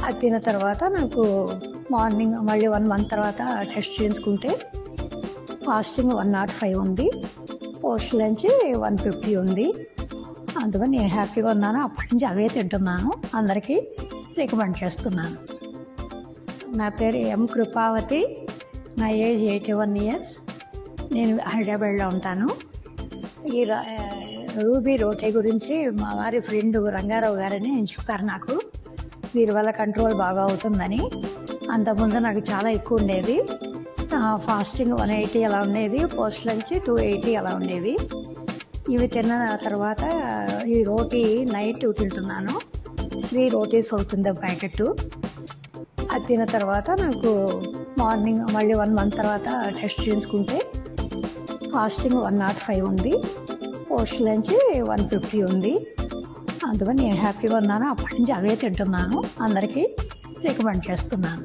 అది తిన్న తర్వాత నాకు మార్నింగ్ మళ్ళీ 1 మంత్ తర్వాత టెస్ట్ చేయించుకుంటే ఫాస్టింగ్ 105 ఉంది, పోస్ట్ లంచ్ 150 ఉంది. అందుకని నేను హ్యాపీగా ఉన్నాను. అప్పటి నుంచి అవే తింటున్నాను. అందరికీ రికమెండ్ చేస్తున్నాను. నా పేరు ఎం కృపావతి. నా ఏజ్ 81 ఇయర్స్. నేను హైదరాబాద్లో ఉంటాను. ఈ రూబీ రోటీ గురించి మా వారి ఫ్రెండ్ రంగారావు గారని చెప్పారు నాకు. వీరి వల్ల కంట్రోల్ బాగా అవుతుందని. అంతకుముందు నాకు చాలా ఎక్కువ ఉండేది. ఫాస్టింగ్ 180 అలా ఉండేది, పోస్ట్ లంచ్ 280 అలా ఉండేది. ఇవి తిన్న తర్వాత ఈ రోటీ నైట్ తింటున్నాను. 3 రోటీస్ అవుతుంది ప్యాకెట్. అది తిన్న తర్వాత నాకు మార్నింగ్ మళ్ళీ 1 మంత్ తర్వాత టెస్ట్ చేయించుకుంటే ఫాస్టింగ్ 105 ఉంది, పోస్ట్ లంచ్ 150 ఉంది. అందుకని నేను హ్యాపీగా ఉన్నాను. అప్పటి నుంచి అవే తింటున్నాను. అందరికీ రికమెండ్ చేస్తున్నాను.